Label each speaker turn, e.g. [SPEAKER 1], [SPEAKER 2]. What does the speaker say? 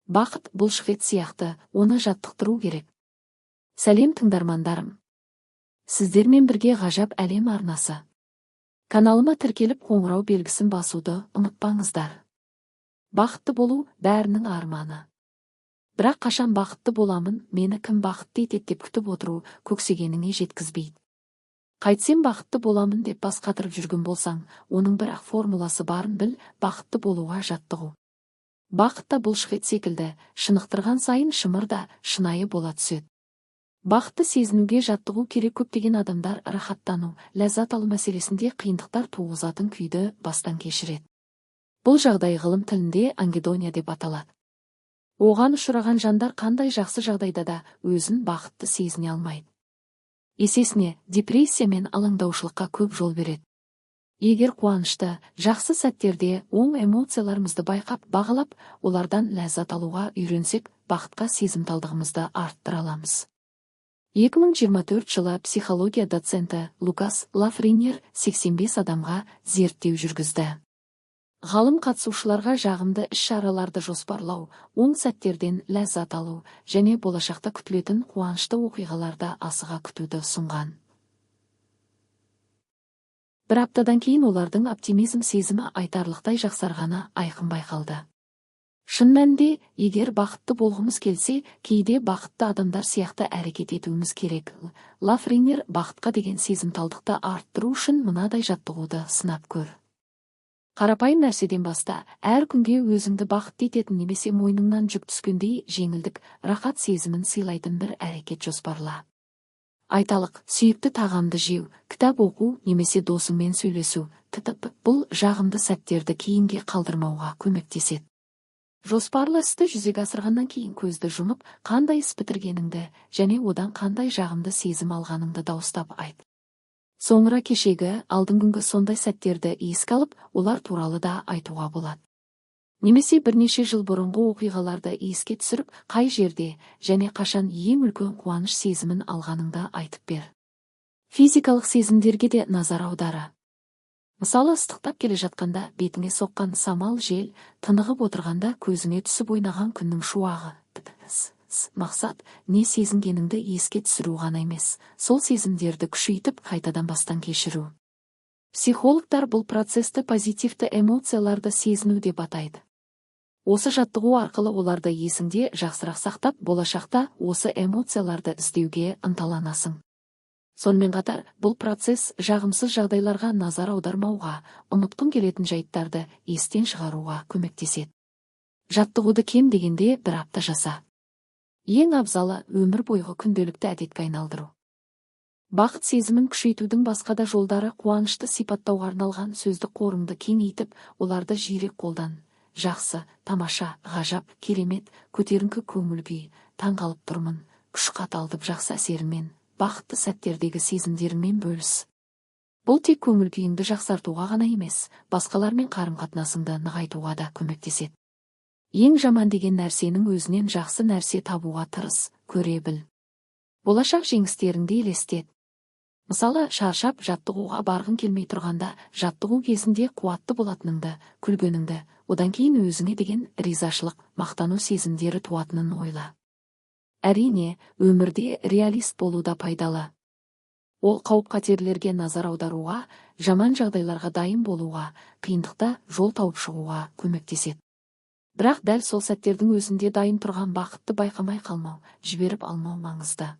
[SPEAKER 1] Бақыт бұл швед сияқты, оны жаттықтыру керек. Сәлем тыңдармандарым. Сіздермен бірге ғажап әлем арнасы. Каналыма тіркеліп қоңырау белгісін басуды ұмытпаңыздар. Бақытты болу бәрінің арманы. Бірақ қашан бақытты боламын, мені кім бақытты етеді деп күтіп отыру көксегеніңе жеткізбейді. Қайтсем бақытты боламын деп бас қатырып жүрген болсаң, оның бір-ақ формуласы барын біл, бақытты болуға жаттығу. Бақытта бұл швед секілді, шынықтырған сайын шымыр да шынайы бола түседі. Бақытты сезінуге жаттығу керек. Көптеген адамдар рахаттану, ләззат алу мәселесінде қиындықтар туғызатын күйді бастан кешіреді. Бұл жағдай ғылым тілінде ангедония деп аталады. Оған ұшыраған жандар қандай жақсы жағдайда да өзін бақытты сезіне алмайды. Есесіне, депрессия мен алаңдаушылыққа көп жол береді. Егер қуанышты, жақсы сәттерде оң эмоцияларымызды байқап, бағалап, олардан ләззат алуға үйренсек, бақытқа сезімталдығымызды арттыра аламыз. 2024 жылы психология доценті Лукас Лафрейнер 85 адамға зерттеу жүргізді. Ғалым қатысушыларға жағымды іс-шараларды жоспарлау, оң сәттерден ләззат алу және болашақта күтілетін қуанышты оқиғаларды асыға күтуді ұсынған. Бір аптадан кейін олардың оптимизм сезімі айтарлықтай жақсарғаны айқын байқалды. Шын мәнінде, егер бақытты болғымыз келсе, кейде бақытты адамдар сияқты әрекет етуіміз керек. Лафрейнер бақытқа деген сезімталдықты арттыру үшін мынадай жаттығуды сынап көр. Қарапайым нәрседен баста, әр күнге өзіңді бақытты ететін немесе мойныңнан жүк түскендей жеңілдік, рахат сезімін сыйлайтын бір әрекет жоспарла. Айталық, сүйікті тағамды жеу, кітап оқу немесе досыңмен сөйлесу, бұл жағымды сәттерді кейінге қалдырмауға көмектеседі. Жоспарлы істі жүзеге асырғаннан кейін көзді жұмып, қандай іс бітіргеніңді және одан қандай жағымды сезім алғаныңды дауыстап айт. Соңыра кешегі, алдыңғы сондай сәттерді еске алып, олар туралы да айтуға болады. Немесе бірнеше жыл бұрынғы оқиғаларды еске түсіріп, қай жерде және қашан ең үлкен қуаныш сезімін алғаныңды айтып бер. Физикалық сезімдерге де назар аудары. Мысалы, ыстықтап келе жатқанда бетіңе соққан самал жел, тынығып отырғанда көзіңе түсіп ойнаған күннің шуағы. Мақсат, не сезінгеніңді еске түсіру ғана емес, сол сезімдерді күшейтіп қайтадан бастан кешіру. Психологтар бұл процесті позитивті эмоцияларды сезіну деп атайды. Осы жаттығу арқылы оларды есіңде жақсырақ сақтап, болашақта осы эмоцияларды іздеуге ынталанасың. Сонымен қатар, бұл процесс жағымсыз жағдайларға назар аудармауға, ұмытқың келетін жайттарды естен шығаруға көмектеседі. Жаттығуды кем дегенде бір апта жаса. Ең абзалы өмір бойғы күнделікті әдетке айналдыру. Бақыт сезімін күшейтудің басқа да жолдары: қуанышты сипаттауға арналған сөздік қорыңды кеңейтіп, оларды жиірек қолдан. Жақсы, тамаша, ғажап, керемет, көтеріңкі көңіл-күй, таңғалып тұрмын, күш қаталдып жақсы әсерімен, бақытты сәттердегі сезімдерімен бөліс. Бұл тек көңіл-күйіңді жақсартуға ғана емес, басқалармен қарым-қатынасыңды нығайтуға да көмектеседі. Ең жаман деген нәрсенің өзінен жақсы нәрсе табуға тырыс, көре біл. Болашақ жеңістеріңді елестет. Мысалы, шаршап жаттығуға барғың келмей тұрғанда, жаттығу кезінде қуатты болатыныңды, күлгеніңді, одан кейін өзіңе деген ризашылық, мақтану сезімдері туатынын ойла. Әрине, өмірде реалист болу да пайдалы. Ол қауіп-қатерлерге назар аударуға, жаман жағдайларға дайын болуға, қиындықта жол тауып шығуға көмектеседі. Бірақ дәл сол сәттердің өзінде дайын тұрған бақытты байқамай қалмау, жіберіп алмау маңызды.